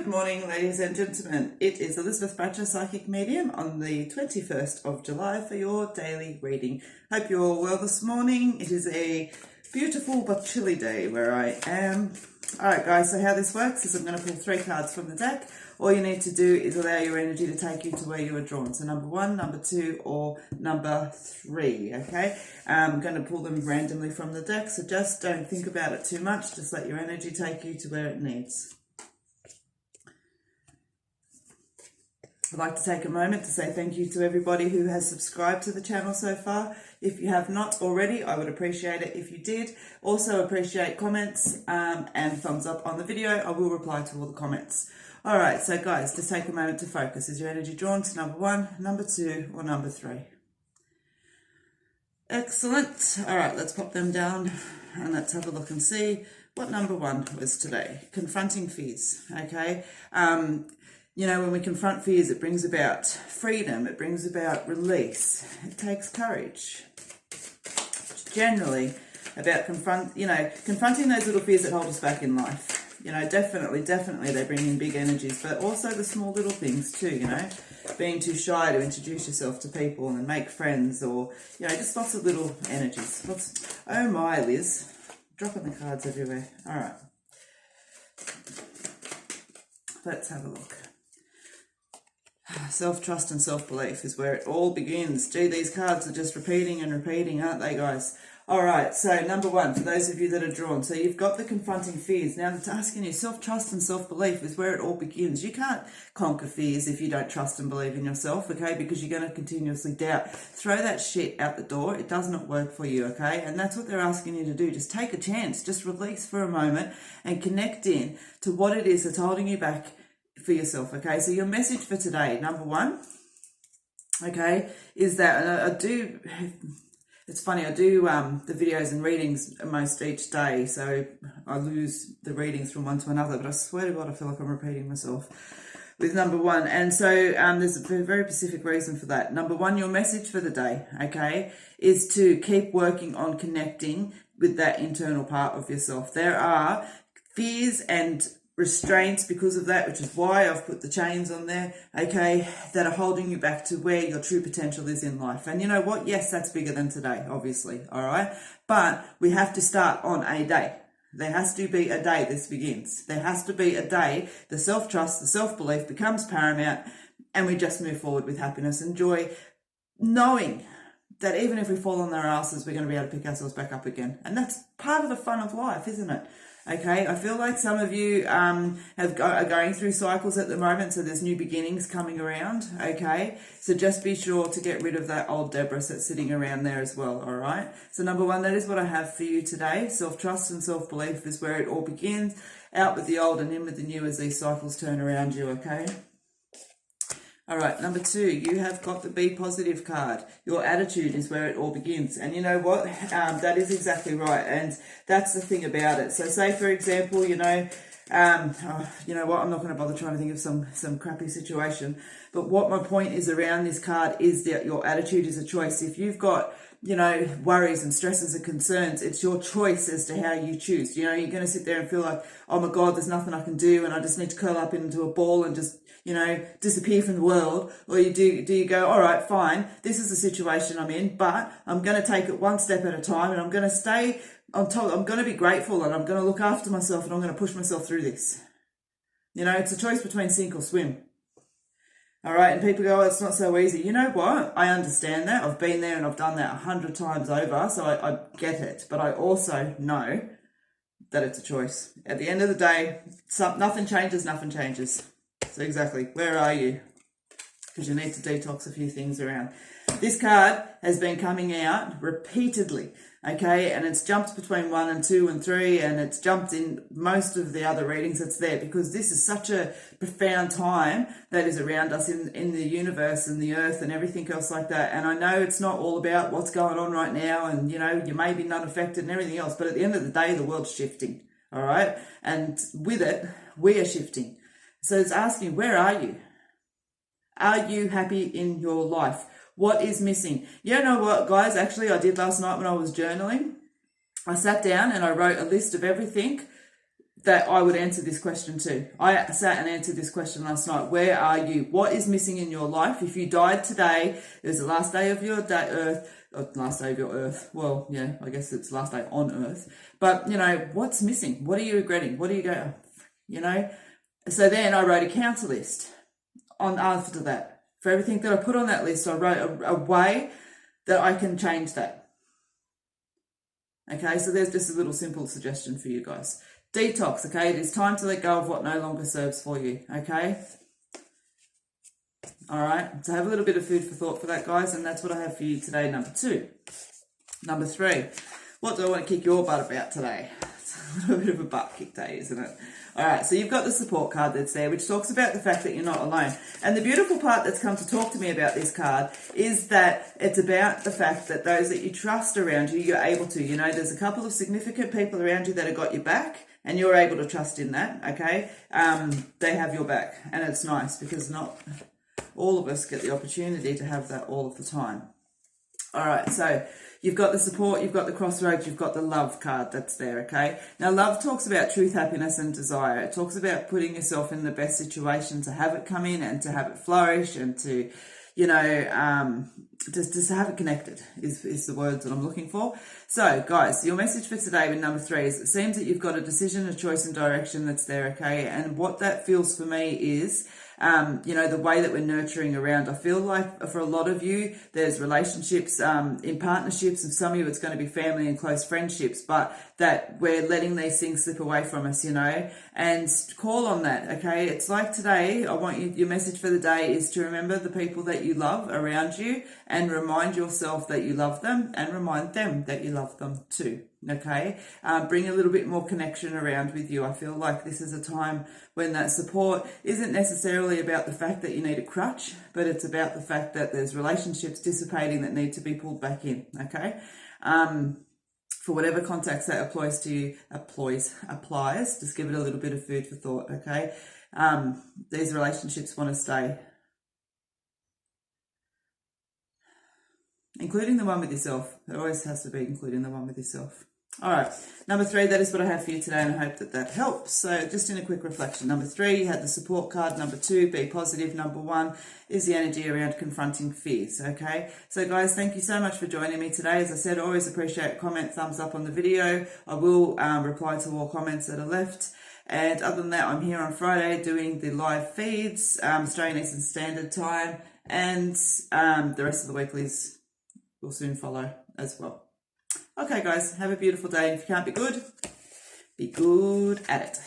Good morning, ladies and gentlemen. It is Elizabeth Bratcher, Psychic Medium, on the 21st of July for your daily reading. Hope you're all well this morning. It is a beautiful but chilly day where I am. Alright guys, so how this works is I'm going to pull 3 cards from the deck. All you need to do is allow your energy to take you to where you were drawn. So number 1, number 2 or number 3, okay? I'm going to pull them randomly from the deck, so just don't think about it too much. Just let your energy take you to where it needs. I'd like to take a moment to say thank you to everybody who has subscribed to the channel so far. If you have not already, I would appreciate it if you did. Also appreciate comments and thumbs up on the video. I will reply to all the comments. All right, so guys, just take a moment to focus. Is your energy drawn to number 1, number 2, or number 3? Excellent. All right, let's pop them down and let's have a look and see what number 1 was today. Confronting fears, okay? You know, when we confront fears, it brings about freedom, it brings about release, it takes courage. It's generally about confronting those little fears that hold us back in life. You know, definitely they bring in big energies, but also the small little things too, you know, being too shy to introduce yourself to people and make friends, or, you know, just lots of little energies. Oh my, Liz, dropping the cards everywhere. All right, let's have a look. Self-trust and self-belief is where it all begins. Gee, these cards are just repeating and repeating, aren't they, guys? All right, so number 1, for those of you that are drawn. So you've got the confronting fears. Now, it's asking you, self-trust and self-belief is where it all begins. You can't conquer fears if you don't trust and believe in yourself, okay? Because you're going to continuously doubt. Throw that shit out the door. It does not work for you, okay? And that's what they're asking you to do. Just take a chance. Just release for a moment and connect in to what it is that's holding you back for yourself, okay? So your message for today, number 1, okay, is that, and it's funny, I do the videos and readings most each day, so I lose the readings from one to another, but I swear to God, I feel like I'm repeating myself with number 1. And so there's a very specific reason for that. Number 1, your message for the day, okay, is to keep working on connecting with that internal part of yourself. There are fears and restraints because of that, which is why I've put the chains on there, okay, that are holding you back to where your true potential is in life. And you know what? Yes, that's bigger than today, obviously, all right? But we have to start on a day. There has to be a day this begins. There has to be a day the self-trust, the self-belief becomes paramount, and we just move forward with happiness and joy, knowing that even if we fall on our asses, we're going to be able to pick ourselves back up again. And that's part of the fun of life, isn't it? Okay, I feel like some of you are going through cycles at the moment, so there's new beginnings coming around, okay? So just be sure to get rid of that old debris that's sitting around there as well, all right? So number 1, that is what I have for you today. Self-trust and self-belief is where it all begins. Out with the old and in with the new as these cycles turn around you, okay? All right, number 2, you have got the Be Positive card. Your attitude is where it all begins. And you know what? That is exactly right. And that's the thing about it. So say, for example, you know what? I'm not going to bother trying to think of some crappy situation. But what my point is around this card is that your attitude is a choice. If you've got, you know, worries and stresses and concerns, it's your choice as to how you choose. You know, you're going to sit there and feel like, oh my God, there's nothing I can do and I just need to curl up into a ball and just, you know, disappear from the world. Or do you go, all right, fine, this is the situation I'm in, but I'm going to take it one step at a time and I'm going to stay on top. I'm going to be grateful and I'm going to look after myself and I'm going to push myself through this. You know, it's a choice between sink or swim. All right, and people go, oh, it's not so easy. You know what? I understand that. I've been there and I've done that 100 times over, so I get it. But I also know that it's a choice. At the end of the day, nothing changes, nothing changes. So exactly, where are you? Because you need to detox a few things around. This card has been coming out repeatedly, okay, and it's jumped between 1 and 2 and 3, and it's jumped in most of the other readings that's there, because this is such a profound time that is around us in the universe and the earth and everything else like that. And I know it's not all about what's going on right now, and you know, you may be not affected and everything else, but at the end of the day, the world's shifting, all right, and with it, we are shifting. So it's asking, where are you? Are you happy in your life? What is missing? You know what, guys, actually I did last night when I was journaling. I sat down and I wrote a list of everything that I would answer this question too. I sat and answered this question last night. Where are you? What is missing in your life? If you died today, it was the last day of your day, Earth, or last day of your Earth. Well, yeah, I guess it's last day on Earth. But, you know, what's missing? What are you regretting? What do you go, you know? So then I wrote a counter list on after that. For everything that I put on that list, I wrote a way that I can change that. Okay, so there's just a little simple suggestion for you guys. Detox, okay? It is time to let go of what no longer serves for you, okay? All right, so have a little bit of food for thought for that, guys, and that's what I have for you today, number 2. Number 3, what do I want to kick your butt about today? It's a little bit of a butt kick day, isn't it? All right, so you've got the support card that's there, which talks about the fact that you're not alone. And the beautiful part that's come to talk to me about this card is that it's about the fact that those that you trust around you, you're able to. You know, there's a couple of significant people around you that have got your back, and you're able to trust in that, okay? They have your back, and it's nice because not all of us get the opportunity to have that all of the time. All right, so you've got the support, you've got the crossroads, you've got the love card that's there, okay? Now, love talks about truth, happiness, and desire. It talks about putting yourself in the best situation to have it come in and to have it flourish and to, you know, just to have it connected is the words that I'm looking for. So, guys, your message for today with number 3 is it seems that you've got a decision, a choice, and direction that's there, okay? And what that feels for me is, you know, the way that we're nurturing around. I feel like for a lot of you, there's relationships in partnerships, and some of you it's going to be family and close friendships, but that we're letting these things slip away from us, you know, and call on that, okay? It's like today, I want you, your message for the day is to remember the people that you love around you and remind yourself that you love them and remind them that you love them too, okay? Bring a little bit more connection around with you. I feel like this is a time when that support isn't necessarily about the fact that you need a crutch, but it's about the fact that there's relationships dissipating that need to be pulled back in, okay? For whatever context that applies to you, applies, just give it a little bit of food for thought, okay? These relationships want to stay, including the one with yourself. It always has to be including the one with yourself. All right, number 3, that is what I have for you today, and I hope that that helps. So just in a quick reflection, number 3, you had the support card. Number 2, be positive. Number 1 is the energy around confronting fears, okay? So guys, thank you so much for joining me today. As I said, I always appreciate a comment, thumbs up on the video. I will reply to all comments that are left. And other than that, I'm here on Friday doing the live feeds, Australian Eastern Standard Time, and the rest of the weeklies will soon follow as well. Okay, guys, have a beautiful day. If you can't be good at it.